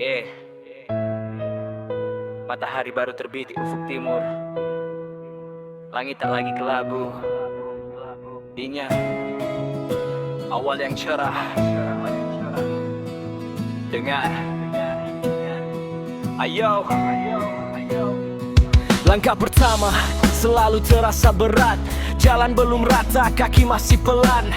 Eh, matahari baru terbit di ufuk timur. Langit tak lagi kelabu. Dinya awal yang cerah. Dengar, ayo. Langkah pertama selalu terasa berat. Jalan belum rata, kaki masih pelan.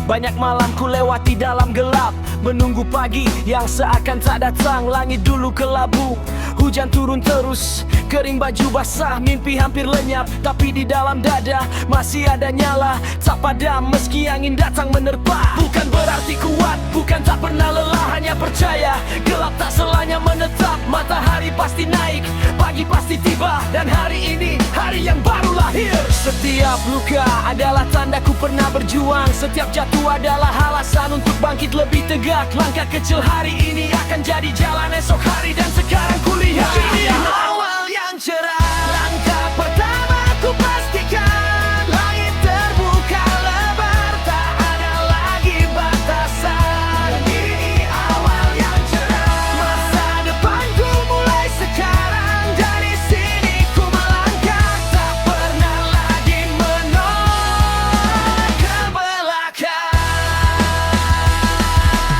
Banyak malam ku lewati dalam gelap, menunggu pagi yang seakan tak datang. Langit dulu kelabu, hujan turun terus, kering baju basah, mimpi hampir lenyap. Tapi di dalam dada masih ada nyala, tak padam meski angin datang menerpa. Bukan berarti kuat, bukan tak pernah lelah, hanya percaya gelap tak selanya menetap. Matahari pasti naik, pagi pasti tiba, dan hari ini hari yang baru lahir. Setiap luka adalah tanda ku pernah berjuang. Setiap jatuh adalah alasan untuk bangkit lebih tegak. Langkah kecil hari ini akan jadi jalan esok hari, dan sekarang ku lihat ini awal yang cerah. Langkah pertama ku pastikan langit terbuka lebar, tak ada lagi batasan. Ini awal yang cerah, masa depanku mulai sekarang. Dari sini ku melangkah, tak pernah lagi menoleh ke belakang.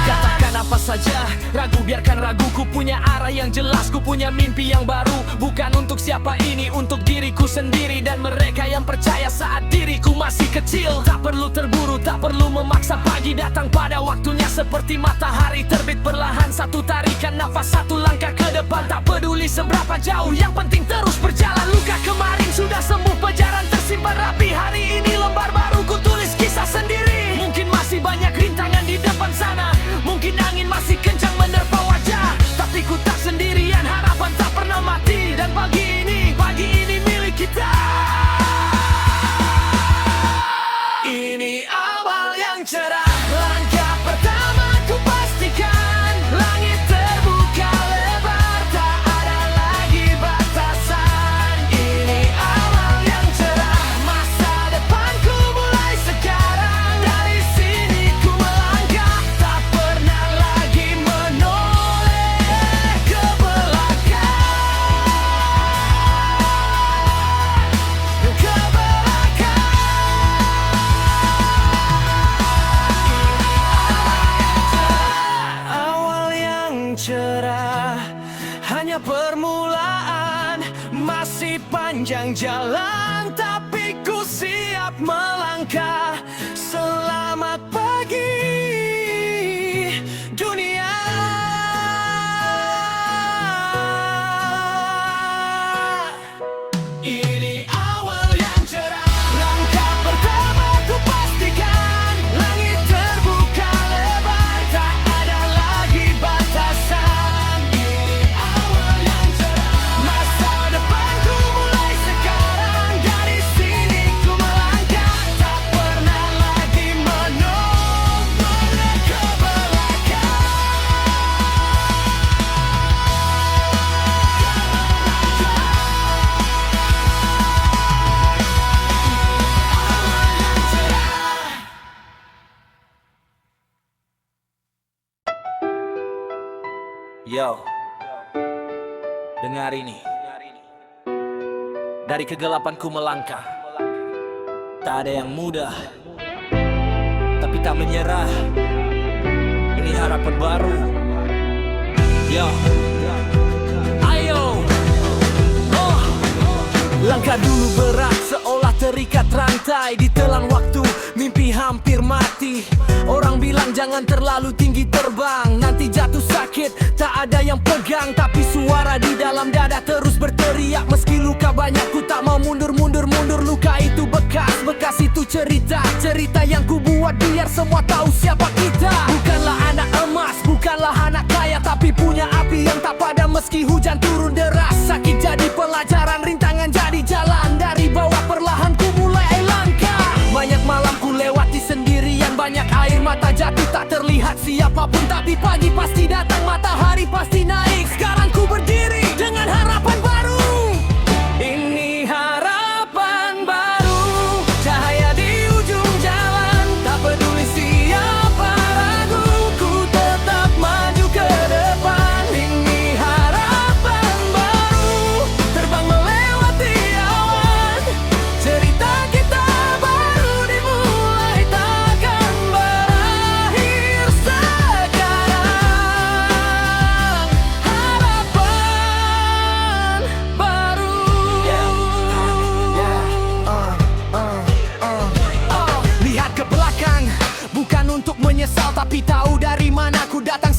Katakan apa saja, ragu biarkan ragu. Ku punya arah yang jelas, ku punya mimpi yang baru. Bukan untuk siapa ini, untuk diriku sendiri dan mereka yang percaya saat diriku masih kecil. Tak perlu terburu, tak perlu memaksa. Pagi datang pada waktunya seperti matahari terbit perlahan. Satu tarikan nafas, satu langkah ke depan. Tak peduli seberapa jauh, yang penting terus berjalan. Luka kemarin sudah sembuh, pelajaran tersimpan rapi. Hari ini lembar baru, ku tulis kisah sendiri. Mungkin masih banyak rintangan di depan sana, mungkin angin masih kencang menerpa wajah, tapi ku tak sendirian, harapan tak pernah mati. Dan pagi ini milik kita. Ini awal yang cerah. Langkah pertama ku pastikan langit terbuka lebar, tak ada lagi batasan. Ini awal yang cerah, masa depanku mulai sekarang. Dari sini ku melangkah, tak pernah lagi menoleh ke belakang. Ke belakang. Awal yang cerah, hanya permulaan. Masih panjang jalan, tapi ku siap melangkah. Selamat pagi dunia. Ini awal yang cerah. Langkah pertama ku pastikan langit terbuka lebar, tak ada lagi batasan. Ini awal yang cerah, masa depanku mulai sekarang. Dari sini ku melangkah, tak pernah lagi menoleh ke belakang. Yo, dengar ini. Dari kegelapan ku melangkah. Tak ada yang mudah, tapi tak menyerah. Ini harapan baru. Yo, ayo. Langkah dulu berat, seolah terikat rantai. Ditelan waktu, mimpi hampir mati. Orang bilang jangan terlalu tinggi terbang, nanti jatuh sakit, tak ada yang pegang. Tapi suara di dalam dada terus berteriak. Meski luka banyak, ku tak mau mundur. Luka itu bekas itu cerita yang ku buat biar semua tahu siapa kita. Bukanlah anak emas, bukanlah anak kaya, tapi punya api yang tak padam meski hujan turun deras. Sakit jadi pelajaran, rintangan jadi jalan. Dari bawah perlahan ku mulai langkah. Banyak malam ku lewati sendirian, banyak air mata jatuh tak terlihat siapapun. Tapi pagi pasti datang, matahari pasti naik. Sekarang ku berdiri dengan harapan baru. Ini harapan baru, cahaya di ujung jalan. Tak peduli siapa ragu, ku tetap maju ke depan. Ini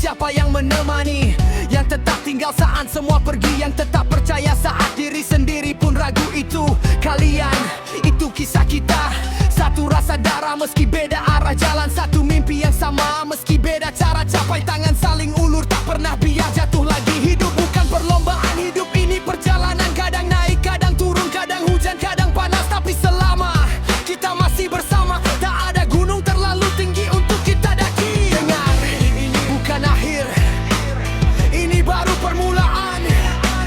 siapa yang menemani, yang tetap tinggal saat semua pergi, yang tetap percaya saat diri sendiri pun ragu. Itu kalian, itu kisah kita. Satu rasa darah meski beda arah jalan, satu mimpi yang sama meski beda cara capai. Tangan saling ulur tak pernah biar jatuh lagi. Hidup bukan perlombaan, hidup ini perjalanan. Kadang naik, kadang turun, kadang hujan, kadang panas. Tapi selama kita masih bersama, tak ada gunung terlalu tinggi untuk kita daki. Dengar, ini bukan akhir, ini baru permulaan.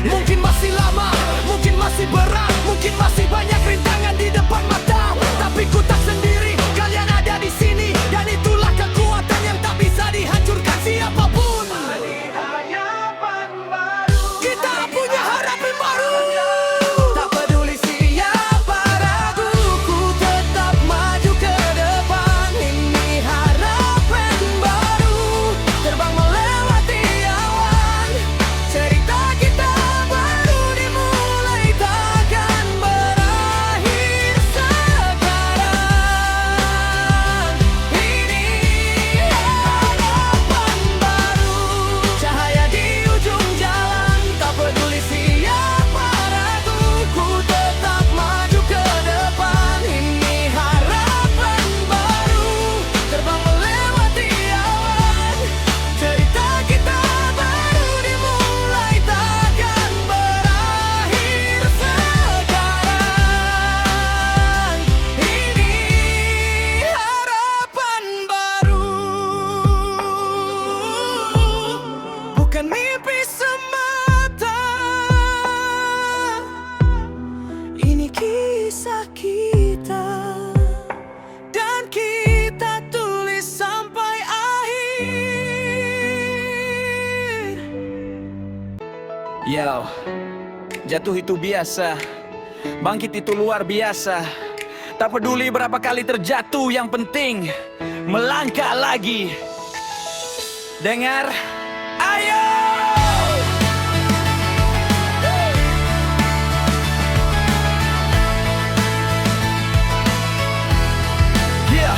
Mungkin masih lama, mungkin masih berat, mungkin masih banyak rintangan di depan mata. Tapi ku tak sendiri, kalian ada di sini, dan itulah kekuatan yang tak bisa dihancurkan siapapun. Kita punya harapan baru. Tak peduli siapa ragu, ku tetap maju ke depan. Ini harapan baru, terbang melewati awan. Cerita kita baru dimulai, takkan berakhir sekarang. Ini harapan baru, cahaya di ujung jalan. Tak peduli siapa ragu, ku tetap maju ke depan. Ini harapan baru, terbang melewati awan. Cerita kita baru dimulai, takkan berakhir sekarang. Ini harapan baru, bukan mimpi semata. Ini kisah kita, dan kita tulis sampai akhir. Yo, jatuh itu biasa, bangkit itu luar biasa. Tak peduli berapa kali terjatuh, yang penting melangkah lagi. Dengar, ayo! Yeah.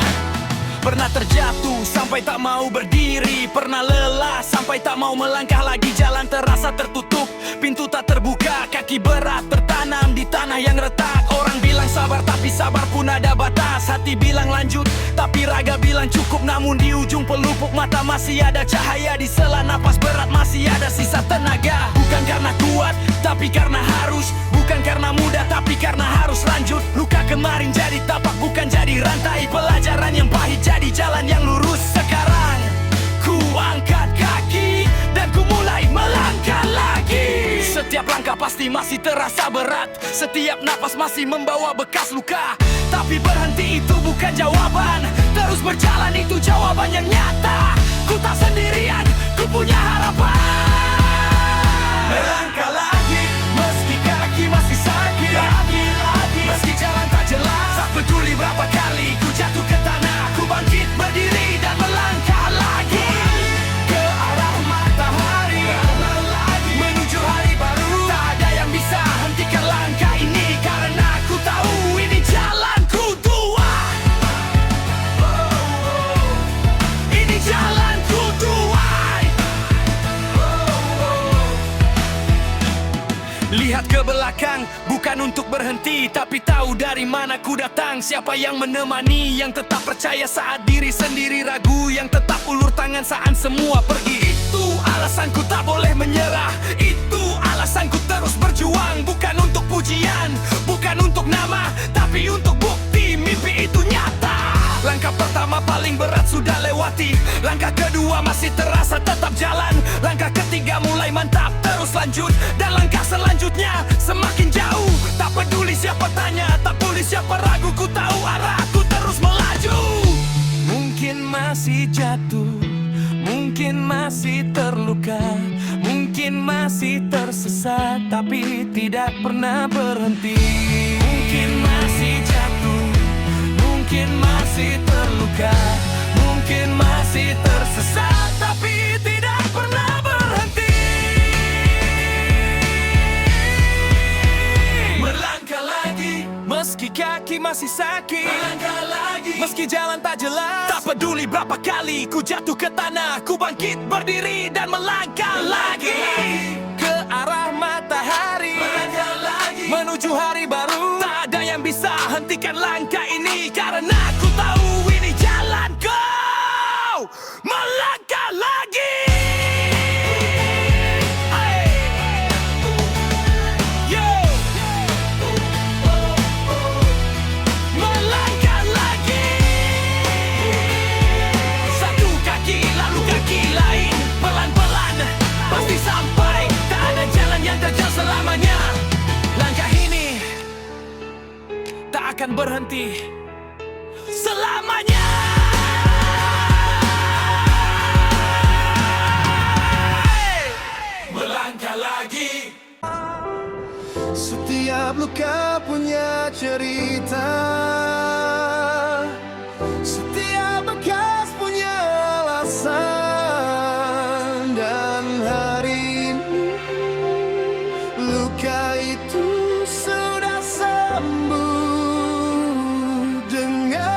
Pernah terjatuh sampai tak mau berdiri, pernah lelah sampai tak mau melangkah lagi. Jalan terasa tertutup, pintu tak terbuka, kaki berat tertanam di tanah yang retak. Orang bilang sabar, tapi sabar pun ada batas. Hati bilang lanjut, tapi raga bilang cukup. Namun di ujung pelupuk mata masih ada cahaya. Di sela napas berat masih ada sisa tenaga. Bukan karena kuat, tapi karena harus. Bukan karena mudah, tapi karena harus lanjut. Luka kemarin jadi tapak, bukan jadi rantai. Pelajaran yang pahit jadi jalan yang lurus. Sekarang ku angkat kaki dan ku mulai melangkah lagi. Setiap langkah pasti masih terasa berat, setiap napas masih membawa bekas luka. Tapi berhenti itu bukan jawaban, terus berjalan itu jawaban yang nyata. Ku tak sendirian, ku punya harapan. Melangkah lagi, meski kaki masih sakit. Lagi, meski jalan tak jelas. Tak peduli berapa kali ku jatuh ke tanah, ku bangkit berdiri dan melangkah lagi. Ke arah matahari, menuju hari baru. Tak ada yang bisa hentikan langkah ini, karena ku tahu ini jalanku tuan. Ini jalanku tuan. Lihat ke belakang, bukan untuk berhenti, tapi tahu dari mana ku datang. Siapa yang menemani, yang tetap percaya saat diri sendiri ragu, yang tetap ulur tangan saat semua pergi. Itu alasanku tak boleh menyerah, itu alasanku terus berjuang. Bukan untuk pujian, bukan untuk nama, tapi untuk bukti mimpi itu nyata. Langkah pertama paling berat sudah lewati, langkah kedua masih terasa tetap jalan, langkah ketiga mulai mantap terus lanjut, dan langkah selanjutnya semakin jauh. Tak peduli siapa tanya, tak peduli siapa ragu, ku tahu arahku terus melaju. Mungkin masih jatuh, mungkin masih terluka, mungkin masih tersesat, tapi tidak pernah berhenti. Mungkin masih jatuh, mungkin masih terluka, mungkin masih tersesat, tapi tidak pernah berhenti. Melangkah lagi, meski kaki masih sakit. Melangkah lagi meski jalan tak jelas. Tak peduli berapa kali ku jatuh ke tanah, ku bangkit berdiri dan melangkah lagi ke arah matahari. Melangkah lagi menuju hari baru. Tak ada yang bisa hentikan langkah ini, karena ku tahu ini jalanku. Melangkah lagi. Melangkah lagi. Satu kaki lalu kaki lain, pelan-pelan pasti sampai. Tak ada jalan yang terjal selamanya. Langkah ini tak akan berhenti selamanya. Melangkah lagi. Setiap luka punya cerita, setiap bekas punya alasan. Dan hari ini luka itu sudah sembuh dengan.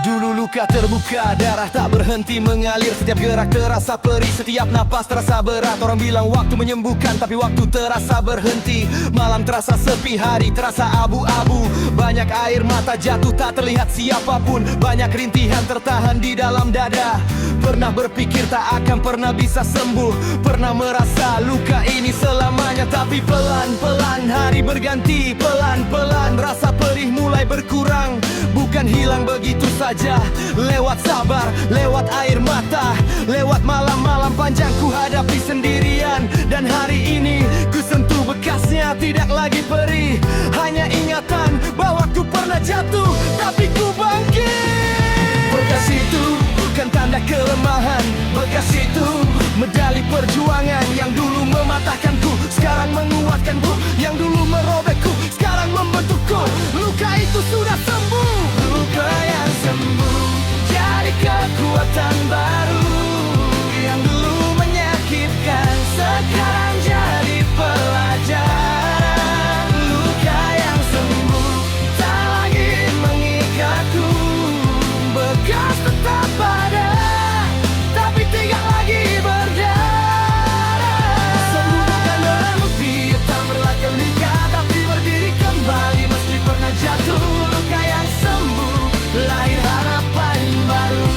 Dulu luka terbuka, darah tak berhenti mengalir. Setiap gerak terasa perih, setiap napas terasa berat. Orang bilang waktu menyembuhkan, tapi waktu terasa berhenti. Malam terasa sepi, hari terasa abu-abu. Banyak air mata jatuh, tak terlihat siapapun. Banyak rintihan tertahan di dalam dada. Pernah berpikir tak akan pernah bisa sembuh. Pernah merasa luka ini selamanya, tapi pelan-pelan hari berganti. Pelan-pelan rasa perih mulai berkurang. Bukan hilang begitu saja, lewat sabar, lewat air mata, lewat malam-malam panjang ku hadapi sendirian. Dan hari ini ku sentuh bekasnya, tidak lagi perih. Hanya ingatan bahwa ku pernah jatuh, tapi ku bangkit. Bekas itu bukan tanda kelemahan. Bekas itu medali perjuangan. Yang dulu mematahkanku, sekarang menguatkanku. Yang dulu merobekku, sekarang membentukku. Luka itu sudah sembuh. Luka yang sembuh jadi kekuatan baru. Yang dulu menyakitkan, sekarang jadi pelajaran. Luka yang sembuh tak lagi mengikatku. Bekas tetap ada, tapi tidak lagi berdarah. Sembuh bukan berarti tak berlaku luka, tapi berdiri kembali meski pernah jatuh. Luka yang sembuh lahir harapan baru.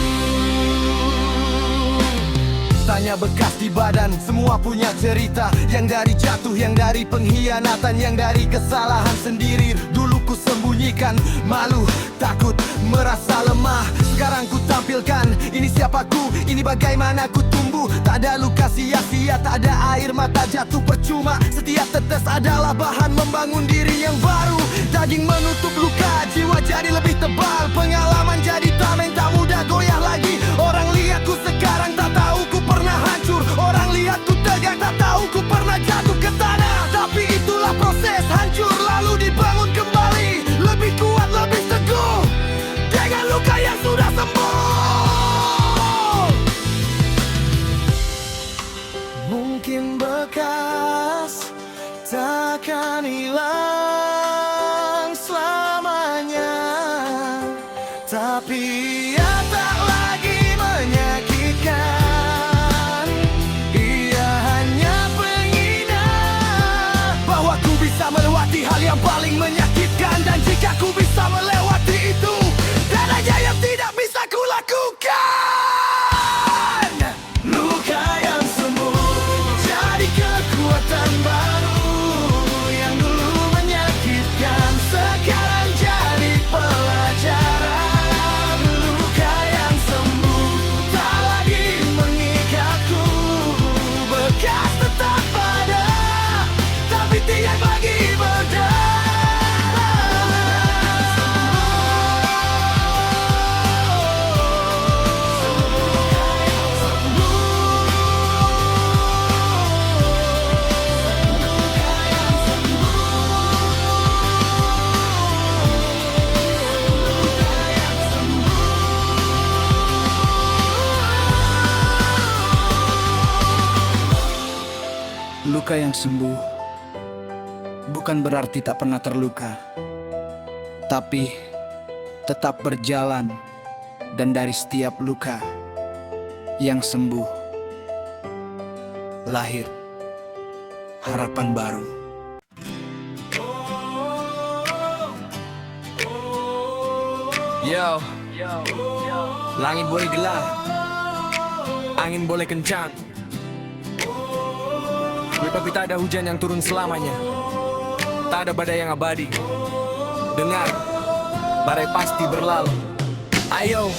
Tanya bekas di badan, semua punya cerita. Yang dari jatuh, yang dari pengkhianatan, yang dari kesalahan sendiri. Dulu ku sembunyikan, malu, takut, merasa lemah. Sekarang ku tampilkan, ini siapaku, ini bagaimana ku tumbuh. Tak ada luka sia-sia, tak ada air mata jatuh percuma. Setiap tetes adalah bahan membangun diri yang baru. Daging menutup luka, jiwa jadi lebih tebal. Pengalaman jadi tameng, tak mudah goyah lagi. Orang lihatku sekarang, tak tahu ku pernah hancur. Orang lihatku tegak, tak tahu ku pernah jatuh ke tanah. Tapi itulah proses hancur lalu dibangun kembali. Lebih kuat, lebih teguh dengan luka yang sudah sembuh. Mungkin bekas takkan hilang selamanya, tapi ia tak lagi menyakitkan. Ia hanya pengingat bahwa ku bisa melewati hal yang paling menyakitkan. Dan jika ku bisa melewati itu, tak ada yang tidak bisa ku lakukan. Luka yang sembuh jadi kekuatan baru. Yang dulu menyakitkan, sekarang jadi pelajaran. Luka yang sembuh tak lagi mengikatku. Bekas tetap ada, tapi tidak lagi berdarah. Luka yang sembuh bukan berarti tak pernah terluka, tapi tetap berjalan, dan dari setiap luka yang sembuh lahir harapan baru. Yo, langit boleh gelap, angin boleh kencang, tapi tak ada hujan yang turun selamanya. Tak ada badai yang abadi. Dengar, badai pasti berlalu. Ayo,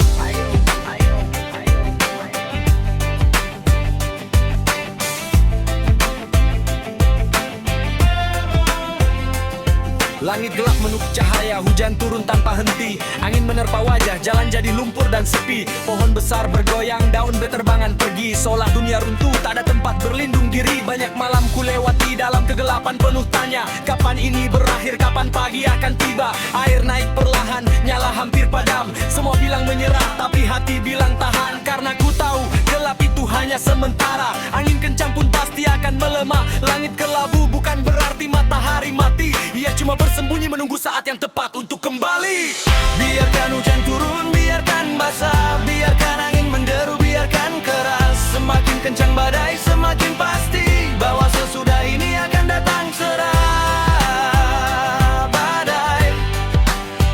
langit gelap menutup cahaya, hujan turun tanpa henti. Angin menerpa wajah, jalan jadi lumpur dan sepi. Pohon besar bergoyang, daun berterbangan pergi. Seolah dunia runtuh, tak ada tempat berlindung diri. Banyak malam ku lewati dalam kegelapan penuh tanya, kapan ini berakhir, kapan pagi akan tiba. Air naik perlahan, nyala hampir padam. Semua bilang menyerah, tapi hati bilang tahan. Karena ku tahu, gelap itu hanya sementara. Angin kencang pun pasti akan melemah. Langit kelabu bukan berarti matahari mati. Ia cuma bersembunyi menunggu saat yang tepat untuk kembali. Biarkan hujan turun, biarkan basah, biarkan angin menderu, biarkan keras. Semakin kencang badai, semakin pasti bahwa sesudah ini akan datang serah. Badai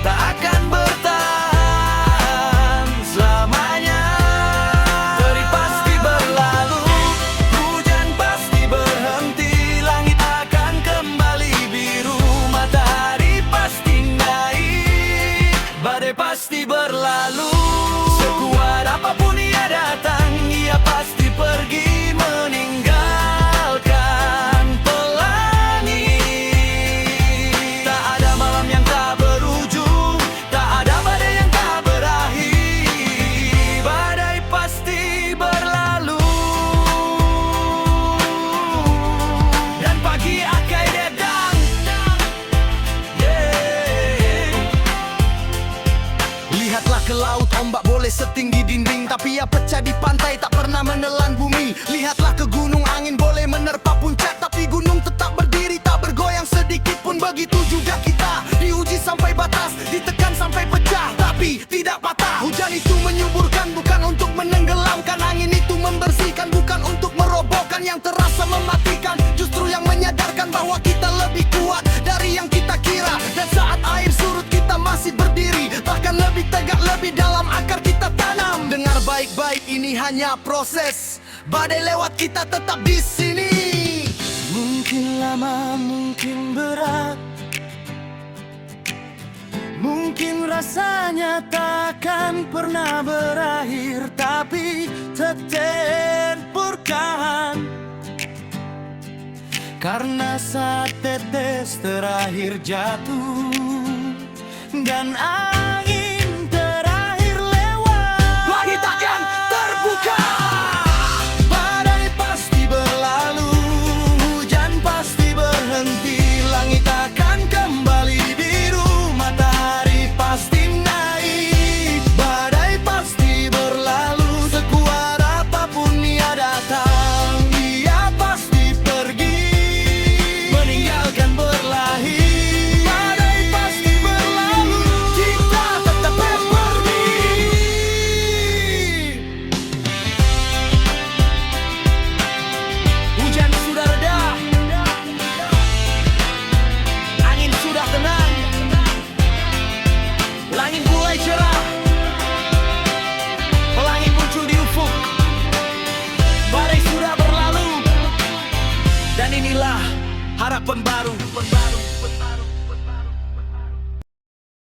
tak akan bertahan selamanya. Teri pasti berlalu, hujan pasti berhenti, langit akan kembali biru, matahari pasti naik, badai pasti berlalu. Sekuat apapun ia datang, ia pasti pergi meninggalkan pelangi. Tak ada malam yang tak berujung, tak ada badai yang tak berakhir, badai pasti berlalu. Dan pagi akan datang. Lihatlah ke laut, ombak boleh setinggi dinding, tapi ia pecah di pantai, tak pernah menelan bumi. Lihatlah ke gunung, angin boleh menerpa puncak, tapi gunung tetap berdiri, tak bergoyang sedikit pun. Begitu juga kita, diuji sampai batas, ditekan sampai pecah, tapi tidak patah. Hujan itu menyuburkan, bukan untuk menenggelamkan. Angin itu membersihkan, bukan untuk merobohkan. Yang terasa mematikan, justru yang menyadarkan bahwa kita lebih kuat dari yang kita kira. Dan saat air surut kita masih berdiri, bahkan lebih tegak, lebih dalam akar kita tanam. Dengar baik-baik, ini hanya proses. Badai lewat, kita tetap di sini. Mungkin lama, mungkin berat, mungkin rasanya takkan pernah berakhir, tapi tetap bertahan. Karena saat tetes terakhir jatuh dan angin terakhir lewat, langit akan terbuka. Badai pasti berlalu, hujan pasti berhenti, langit akan kembali biru, matahari pasti naik, badai pasti berlalu. Sekuat apapun ia datang, ia pasti pergi meninggalkan berlahir. Badai pasti berlalu, kita tetap pergi. Hujan sudah reda, angin sudah tenang, langit mulai cerah, pelangi muncul di ufuk, badai sudah berlalu, dan inilah harapan baru.